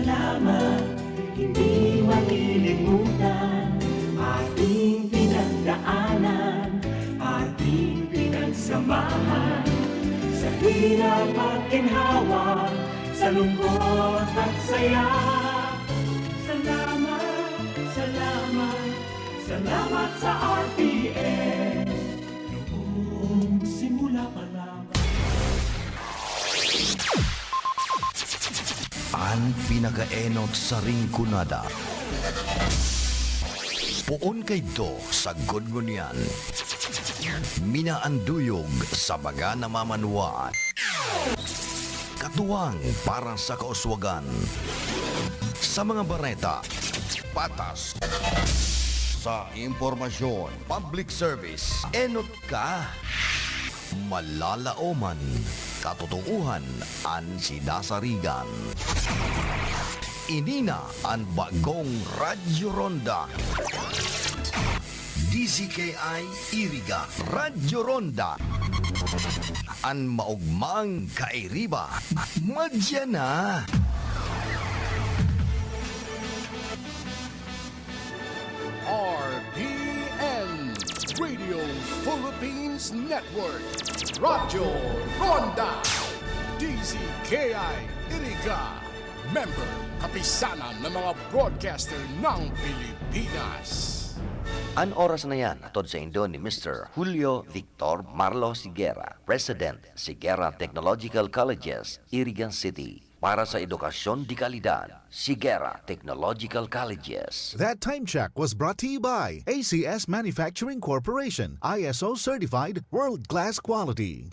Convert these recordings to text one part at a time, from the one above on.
salamat, hindi malilimutan. Ating pinagdaanan, ating pinagsamahan. Sa hirap at ginhawa, sa lungkot at saya. Salamat, salamat, salamat sa RPN. Noong simula pa lamang. Ang pinakaenot sa ringkunada. Puon kay do sa gudngunyan. Minaanduyog sa mga namamanwaan. Katuwang para sa kauswagan. Sa mga bareta, patas. Sa impormasyon, public service, enot ka. Malalaoman, katotohanan ang sinasarigan. Inina ang bagong Radyo Ronda. DZKI Iriga Radyo Ronda. Ang maugmang kairiba. Madya na. RPN Radio Philippines Network Radyo Ronda DZKI Iriga Member Kapisanan ng mga broadcaster ng Pilipinas. Ang oras na yan, atod sa Indo ni Mr. Julio Victor Marlo Siguera, President, Siguera Technological Colleges, Irigan City. Para sa edukasyon di kalidad, Siguera Technological Colleges. That time check was brought to you by ACS Manufacturing Corporation, ISO certified world-class quality.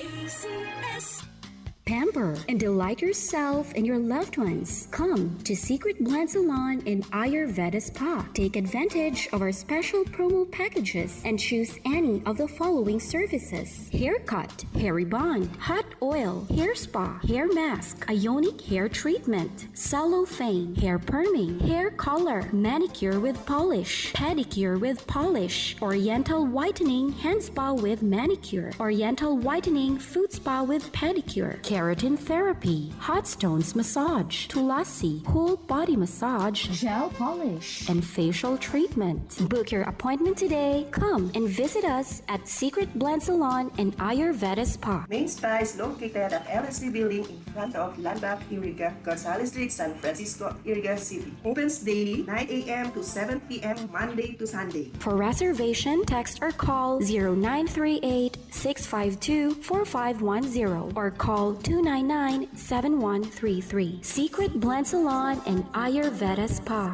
Pamper and delight yourself and your loved ones. Come to Secret Blend Salon in Ayurveda Spa. Take advantage of our special promo packages and choose any of the following services: haircut, hair rebond, hot oil, hair spa, hair mask, ionic hair treatment, cellophane, hair perming, hair color, manicure with polish, pedicure with polish, oriental whitening hand spa with manicure, oriental whitening foot spa with pedicure, keratin therapy, hot stones massage, tulasi, whole body massage, gel polish, and facial treatment. Book your appointment today. Come and visit us at Secret Blend Salon and Ayurveda Spa. Main Spa is located at LSD Building in front of Landback, Iriga, Gonzales Street, San Francisco, Iriga City. Opens daily 9 a.m. to 7 p.m. Monday to Sunday. For reservation, text or call 0938-652-4510 or call 299-7133. Secret Blend Salon and Ayurveda Spa.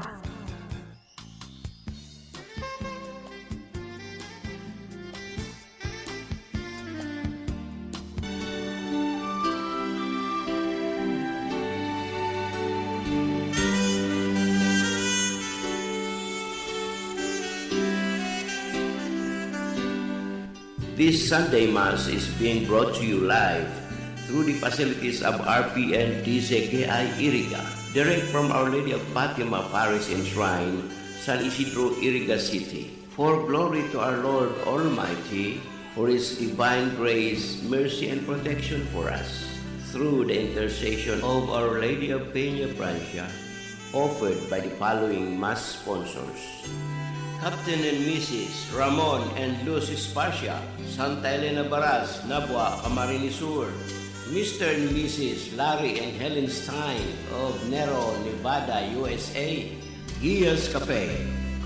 This Sunday Mass is being brought to you live through the facilities of RPN DZKI Iriga, direct from Our Lady of Fatima Parish and Shrine, San Isidro, Iriga City. For glory to our Lord Almighty, for His divine grace, mercy, and protection for us, through the intercession of Our Lady of Peña Francia, offered by the following Mass sponsors: Captain and Mrs. Ramon and Luz Esparcia, Santa Elena Baras, Nabua, Camarines Sur; Mr. and Mrs. Larry and Helen Stein of Nero, Nevada, USA; Gia's Cafe,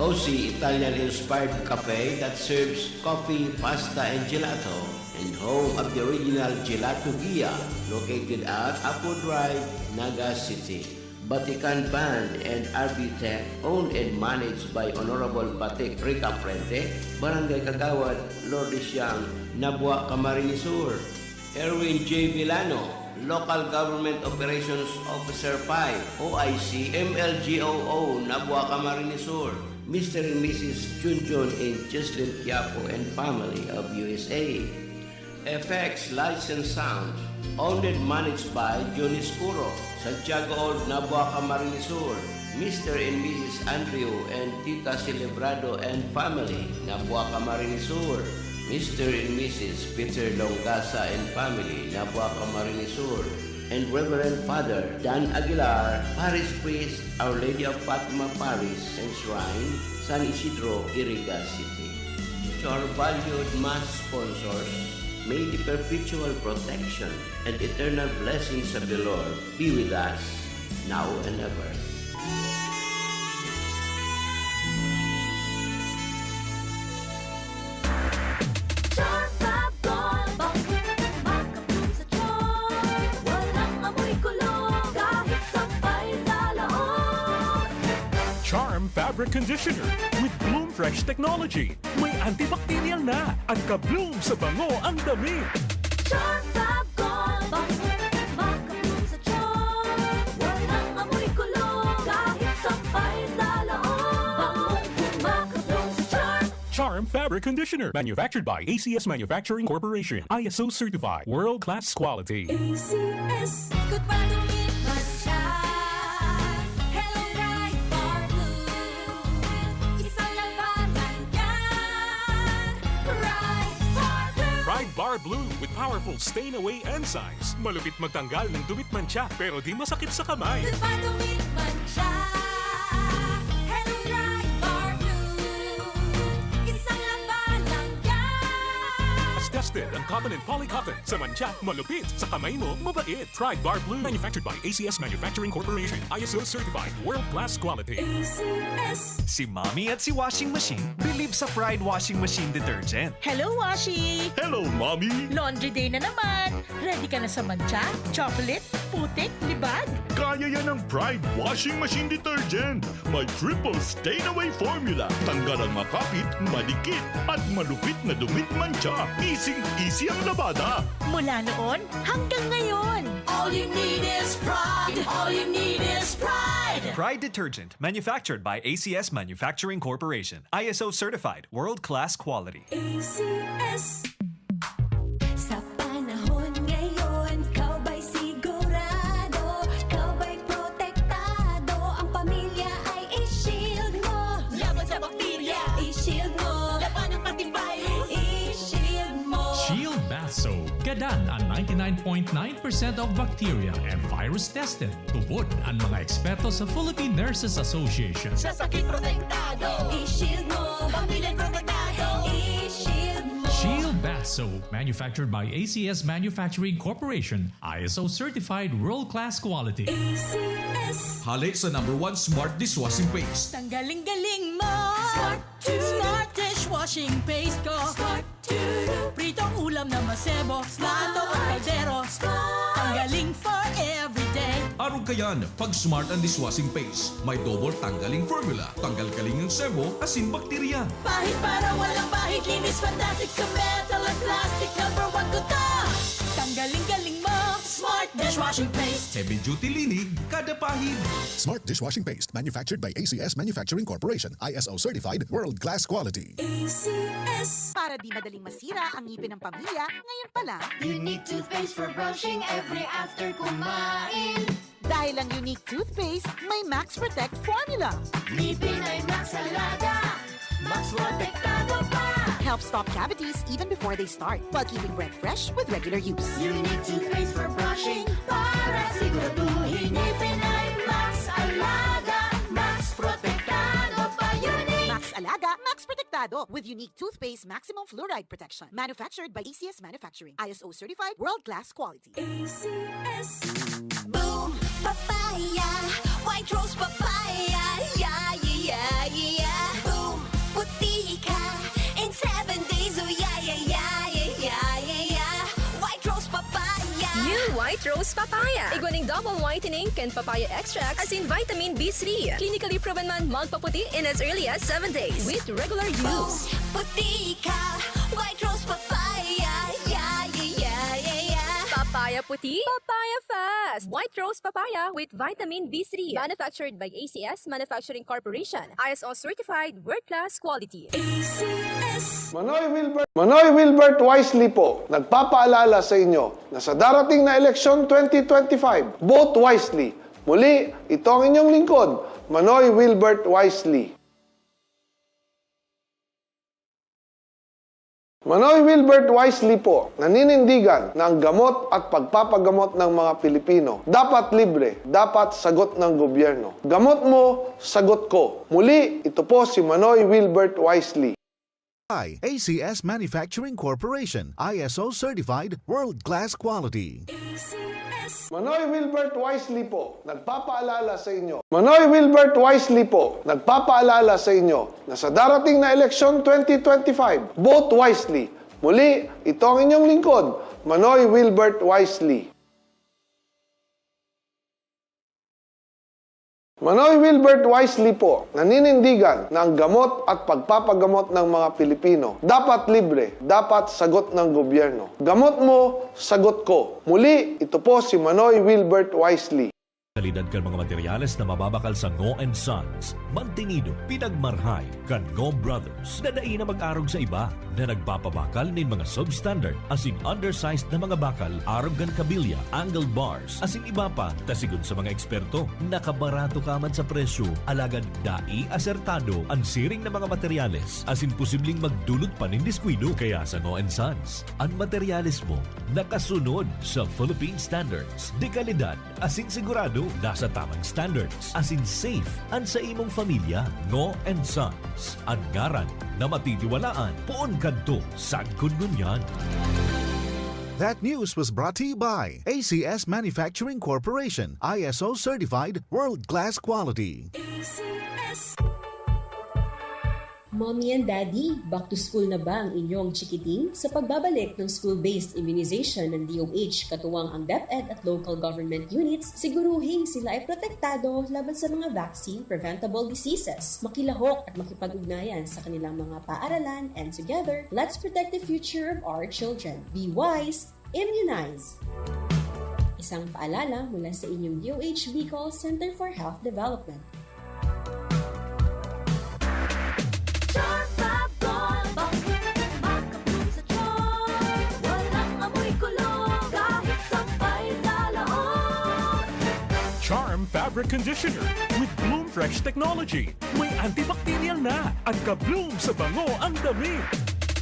cozy Italian-inspired cafe that serves coffee, pasta, and gelato, and home of the original Gelato Gia, located at Apo Drive, Naga City. Vatican Band and RB Tech, owned and managed by Honorable Batik Rica Frente, Barangay Kagawad, Lourdes Yang, Nabua, Camarines Sur. Erwin J. Villano, Local Government Operations Officer 5, OIC, MLGOO, Nabua, Camarines Sur. Mr. and Mrs. Junjun and Jesslyn Quiapo and family of USA. FX License Sound, owned and managed by Johnny Scuro, Santiago Old, Nabua, Camarines Sur. Mr. and Mrs. Andrew and Tita Celebrado and family, Nabua, Camarines Sur. Mr. and Mrs. Peter Longasa and family, Nabua, Camarines Sur. and Reverend Father Dan Aguilar, Parish Priest, Our Lady of Fatima Parish and Shrine, San Isidro, Iriga City. To our valued mass sponsors, may the perpetual protection and eternal blessings of the Lord be with us, now and ever. Charm Fabric Conditioner with Bloom Fresh Technology. May antibacterial na at ka-bloom sa bango ang damit. Charm Fab Gold, makabloom sa charm. Walang amoy kulong, kahit sampay sa loob. Makabloom sa charm. Charm Fabric Conditioner. Manufactured by ACS Manufacturing Corporation. ISO certified. World-class quality. ACS, good pa dumit man siya. Hello, right for blue. Isang labanan yan. Right for blue. Pride Bar Blue with powerful stain-away enzymes. Malupit magtanggal ng dumit mancha pero di masakit sa kamay. Good pa dumit man siya. Hello, right for blue. Isang labanan yan. As tested ang cotton and polycotton. Sa mancha, malupit. Sa kamay mo, mabait. Pride Bar Blue. Manufactured by ACS Manufacturing Corporation. ISO certified. World-class quality. ACS. Si Mommy at si Washing Machine believe sa Pride Washing Machine Detergent. Hello, Washi! Hello, Mommy! Laundry day na naman! Ready ka na sa mancha, chocolate, putik, libag? Kaya yan ang Pride Washing Machine Detergent. May triple stain-away formula. Tanggal ang makapit, malikit, at malupit na dumit mancha. Easy ang labada. Mula noon hanggang ngayon. All you need is pride. All you need is pride. Pride Detergent, manufactured by ACS Manufacturing Corporation. ISO certified, world-class quality. ACS. Sa panahon ngayon, kau ba'y sigurado? Kau ba'y protektado? Ang pamilya ay i-shield mo. Laban sa bakterya, i-shield mo. Laban ng antivirus, i-shield mo. Shield Bath Soap. Gadan ang 99.9% of bacteria and virus tested. Tubod ang mga eksperto sa Philippine Nurses Association. Sa sakit protektado, i-shield mo. Pamilyang protektado, i-shield mo. Shield Bath Soap, manufactured by ACS Manufacturing Corporation. ISO certified world-class quality. ACS. Hali sa #1 Smart Dishwashing Paste. Tanggaling-galing mo! Smart to- Smart dishwashing paste ko! Smart to Pritong ulam na masebo, plato at kaldero. Tanggaling for everyday. Arog kayan, pag Smart and Dishwashing Paste, may double tanggaling formula. Tanggal kaling ng sebo, asin bakterya. Pahit para walang pahit, linis fantastic sa metal at plastic. #1 ko to! Tanggaling-galing mo! Smart dishwashing paste. Heavy duty linig, kada pahid. Smart Dishwashing Paste, manufactured by ACS Manufacturing Corporation. ISO certified, world-class quality. ACS. Para di madaling masira ang ngipin ng pamilya, ngayon pa lang. Unique toothpaste for brushing every after kumain. Dahil ang unique toothpaste, may Max Protect formula. Ngipin ay Max Alaga. Max protektado pa. Helps stop cavities even before they start, while keeping breath fresh with regular use. Unique toothpaste for brushing para siguraduhin ngipin ay Max Alaga. Max protektado pa. Unique. Max Alaga, Max Protectado with unique toothpaste maximum fluoride protection. Manufactured by ACS Manufacturing. ISO certified, world-class quality. ACS. Boom, papaya, white rose papaya, yeah, yeah, yeah. Boom, puti ka in 7 days, oh yeah, yeah, yeah, yeah, yeah, yeah. White rose papaya. New White Rose Papaya. Iguaning double whitening and papaya extract as in vitamin B3. Clinically proven man magpaputi in as early as 7 days with regular Boom, use. puti ka, white rose papaya, yeah, yeah, yeah, yeah, yeah. Papaya puti, papaya fast. White Rose Papaya with vitamin B3. Manufactured by ACS Manufacturing Corporation. ISO certified world-class quality. ACS. Manoy Wilbert Wisely po, nagpapaalala sa inyo na sa darating na eleksyon 2025, vote wisely. Muli, ito ang inyong lingkod, Manoy Wilbert Wisely. Manoy Wilbert Wisely po, naninindigan na ang gamot at pagpapagamot ng mga Pilipino dapat libre, dapat sagot ng gobyerno. Gamot mo, sagot ko. Muli, ito po si Manoy Wilbert Wisely. ACS Manufacturing Corporation, ISO certified world-class quality. Manoy Wilbert Wisely po, nagpapaalala sa inyo. Manoy Wilbert Wisely po, nagpapaalala sa inyo na sa darating na eleksyon 2025, vote wisely. Muli, ito ang inyong lingkod, Manoy Wilbert Wisely. Manoy Wilbert Wisely po, naninindigan na ang gamot at pagpapagamot ng mga Pilipino dapat libre, dapat sagot ng gobyerno. Gamot mo, sagot ko. Muli, ito po si Manoy Wilbert Wisely. Kalidad kan mga materyales na mababakal sa Ngo & Sons. Mantinido, pinagmarhay, kan Ngo Brothers. Nadai na mag-arog sa iba na nagpapabakal nin mga substandard asin undersized na mga bakal, arog kan kabilya, angled bars, asin iba pa, tasigon sa mga eksperto. Nakabarato ka man sa presyo, alagad dai asertado ang siring na mga materyales, asin posibleng magdulot pa nin diskwido. Kaya sa Ngo & Sons, ang materyales mo nakasunod sa Philippine standards. De kalidad, asin sigurado nasa tamang standards, asin safe ang sa imong pamilya. Ngo & Sons, ang ngaran na matitiwalaan. Poon kadto sa kununyan. That news was brought to you by ACS Manufacturing Corporation, ISO certified world-class quality. Mommy and Daddy, back to school na ba ang inyong chikiting? Sa pagbabalik ng school-based immunization ng DOH katuwang ang DepEd at local government units, siguruhin sila ay protektado laban sa mga vaccine-preventable diseases. Makilahok at makipag-ugnayan sa kanilang mga paaralan, and together, let's protect the future of our children. Be wise, immunize! Isang paalala mula sa inyong DOH Bicol Center for Health Development. Charm Fabric Conditioner with Bloom Fresh Technology. May antibacterial na at ka-bloom sa bango ang damit.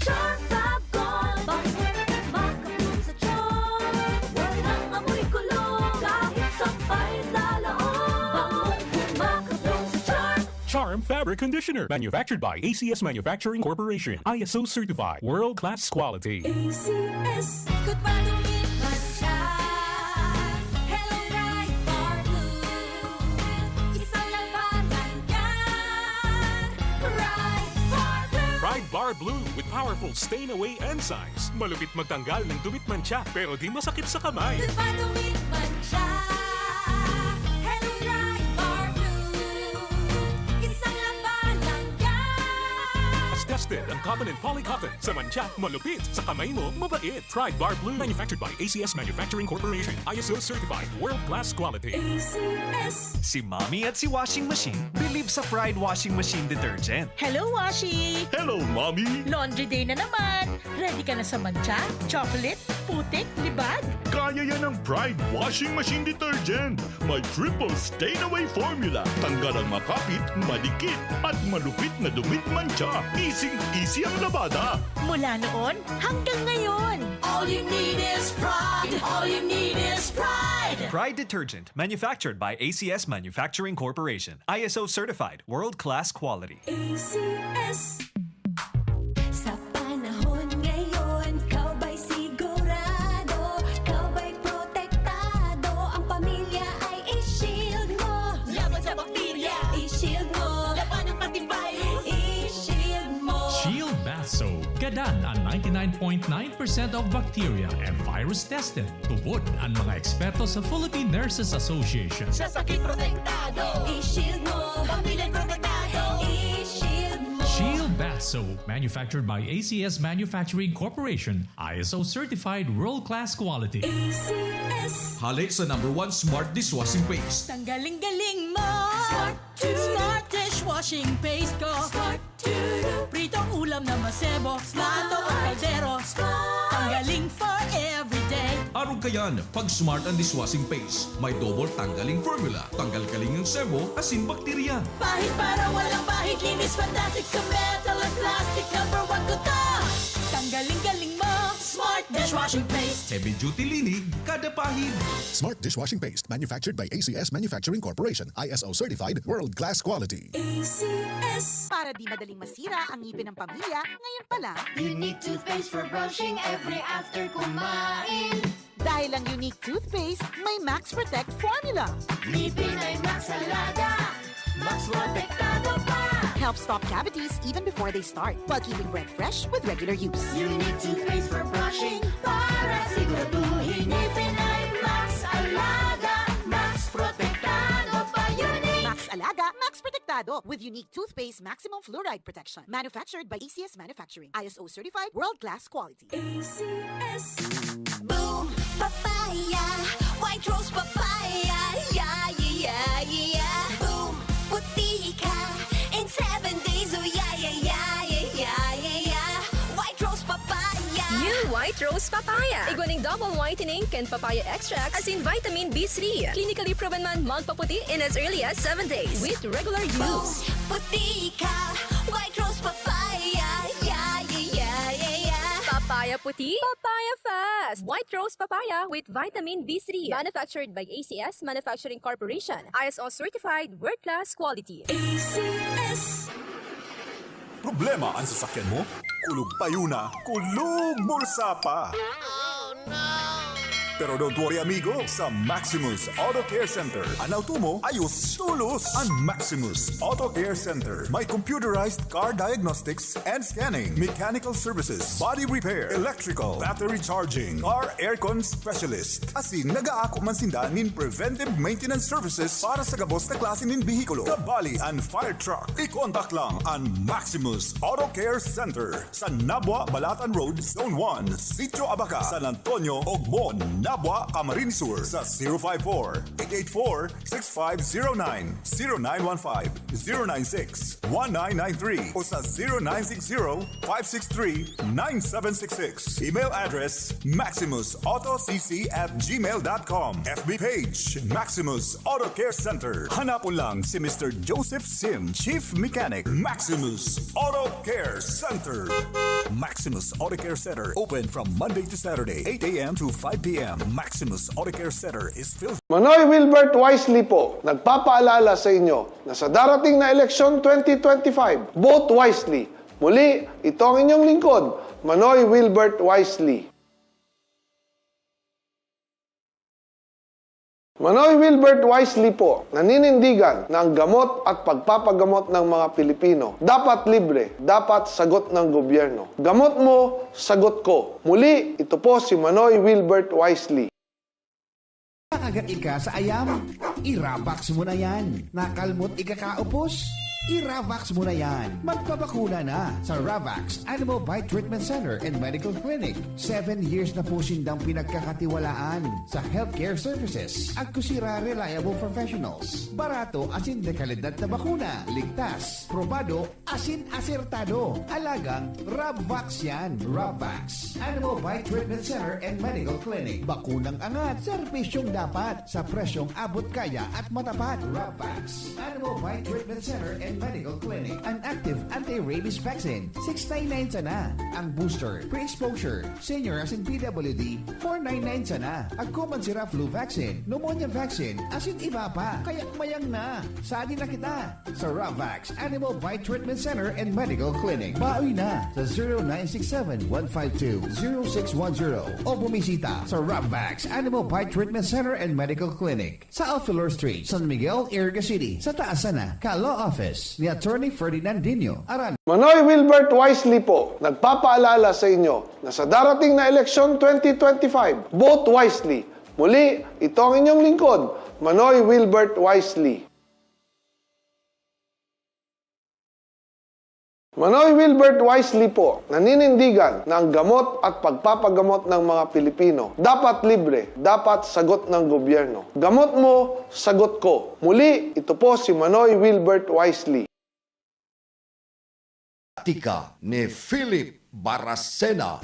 Charm Fab Gold, bango, makabloom sa charm. Walang amoy kulong, kahit sampay sa laon. Bango, makabloom sa charm. Charm Fabric Conditioner, manufactured by ACS Manufacturing Corporation. ISO certified, world-class quality. ACS, good pa lumit man siya. Hello, Right Bar Blue. Isang labanan yan. Right Bar Blue. Pride Bar Blue with powerful stain-away enzymes. Malupit magtanggal ng dumit mancha pero di masakit sa kamay. Good pa lumit man siya. Hello, Right Bar Blue. Isang labanan yan. As tested ang cotton and polycotton. Sa mancha, malupit. Sa kamay mo, mabait. Pride Bar Blue, manufactured by ACS Manufacturing Corporation. ISO certified, world-class quality. ACS. Si Mommy at si Washing Machine believe sa Pride Washing Machine Detergent. Hello, Washi! Hello, Mommy! Laundry day na naman. Ready ka na sa mancha, chocolate, putik, libag? Kaya yan ang Pride Washing Machine Detergent. May triple stain-away formula. Tanggal ang makapit, madikit, at malupit na dumit mancha. Easy ang labada. Mula noon hanggang ngayon. All you need is pride. All you need is pride. Pride Detergent, manufactured by ACS Manufacturing Corporation. ISO certified, world-class quality. ACS. Sa panahon ngayon, kau ba'y sigurado? Kau ba'y protektado? Ang pamilya ay i-shield mo. Laban sa bakterya, i-shield mo. Laban ng antivirus, i-shield mo. Shield Bath Soap. Gadan ang 99.9% of bacteria and virus tested. Tubod ang mga eksperto sa Philippine Nurses Association. Sa sakit protektado, i-shield mo. Pamilya protektado, i-shield mo. Shield Bath Soap, manufactured by ACS Manufacturing Corporation, ISO certified world-class quality. ACS. Hali sa #1 Smart Dishwashing Paste. Tanggaling-galing mo. Smart dishwashing paste ko. Pritong ulam na masebo. Plato o kaldero. Tanggaling for everyday. Araw kayan, pag Smart ang Dishwashing Paste, may double tanggaling formula. Tanggal kaling ng sebo, asin bakterya. Pahit para walang pahit. Linis fantastic sa metal at plastic. #1 ko to. Tanggaling-galing mo, Smart Dishwashing Paste. Heavy duty linig, kada pahid. Smart Dishwashing Paste, manufactured by ACS Manufacturing Corporation, ISO certified, world-class quality. ACS. Para di madaling masira ang ngipin ng pamilya, ngayon pa lang. Unique toothpaste for brushing every after kumain. Dahil ang unique toothpaste, may Max Protect formula. Ngipin ay Max Alaga, Max Protektado pa. Helps stop cavities even before they start, while keeping breath fresh with regular use. Unique toothpaste for brushing para siguraduhin ngipin ay Max Alaga, Max Protektado pa. Unique Max Alaga, Max Protectado with unique toothpaste maximum fluoride protection. Manufactured by ACS Manufacturing. ISO certified world-class quality. ACS. Boom, papaya, white rose papaya, yeah, yeah, yeah. Boom, puti ka in 7 days, oh yeah, yeah, yeah, yeah, yeah, yeah. White rose papaya. New White Rose Papaya. Iguaning double whitening and papaya extract as in vitamin B3. Clinically proven man magpaputi in as early as 7 days with regular Boom, use. puti ka, white rose papaya, yeah, yeah, yeah, yeah, yeah. Papaya puti, papaya fast. White Rose Papaya with vitamin B3. Manufactured by ACS Manufacturing Corporation. ISO certified world-class quality. ACS. Problema ang sasakyan mo? Kulog payo na, kulog bulsa pa! Pero don't worry amigo, sa Maximus Auto Care Center, ang auto mo ayos tulos. Ang Maximus Auto Care Center may computerized car diagnostics and scanning, mechanical services, body repair, electrical, battery charging, car aircon specialist. Asin nagaako man sinda nin preventive maintenance services para sa gabos na klase nin bihikulo, kabali and fire truck. I-contact lang ang Maximus Auto Care Center sa Nabwa, Balatan Road, Zone 1, Sitio Abaca, San Antonio, Ogmon, Nabwa, Camarines Sur sa 054-884-6509, 0915-096-1993 o sa 0960-563-9766. Email address maximusautocc@gmail.com. FB page Maximus Auto Care Center. Hanapon lang si Mr. Joseph Sim, Chief Mechanic, Maximus Auto Care Center. Maximus Auto Care Center, open from Monday to Saturday, 8 a.m. to 5 p.m. Maximus Auto Care Center is filled. Manoy Wilbert Wisely po, nagpapaalala sa inyo na sa darating na eleksyon 2025, vote wisely. Muli, ito ang inyong lingkod, Manoy Wilbert Wisely. Manoy Wilbert Wisely po, naninindigan na ang gamot at pagpapagamot ng mga Pilipino dapat libre, dapat sagot ng gobyerno. Gamot mo, sagot ko. Muli, ito po si Manoy Wilbert Wisely. Agad ika sa ayam, i-Ravax mo na yan. Nakalmot ikakaupos, i-Ravax mo na yan. Magpabakuna na sa Ravax Animal Bite Treatment Center and Medical Clinic. 7 years na po sindang pinagkakatiwalaan sa healthcare services. Agkusira reliable professionals. Barato asin de kalidad na bakuna. Ligtas, probado, asin asertado. Alagang Ravax yan. Ravax Animal Bite Treatment Center and Medical Clinic. Bakunang angat, serbisyong dapat sa presyong abot kaya at matapat. Ravax Animal Bite Treatment Center and Medical Clinic. An active anti-rabies vaccine, 699 sana. Ang booster, pre-exposure, senior as in PWD, 499 sana. Agkuman sira flu vaccine, pneumonia vaccine, asin iba pa. Kaya mayang na. Sadi na kita sa Ravax Animal Bite Treatment Center and Medical Clinic. Baoy na sa 0967-152-0610 o bumisita sa Ravax Animal Bite Treatment Center and Medical Clinic sa Alfilor Street, San Miguel, Iriga City, sa taas na Ka-Law Office ni Attorney Ferdinand Dino. Manoy Wilbert Wisely po, nagpapaalala sa inyo na sa darating na eleksyon 2025, vote wisely. Muli, ito ang inyong lingkod, Manoy Wilbert Wisely. Manoy Wilbert Wisely po, naninindigan na ang gamot at pagpapagamot ng mga Pilipino dapat libre, dapat sagot ng gobyerno. Gamot mo, sagot ko. Muli, ito po si Manoy Wilbert Wisely. Tika ni Philip Baracena.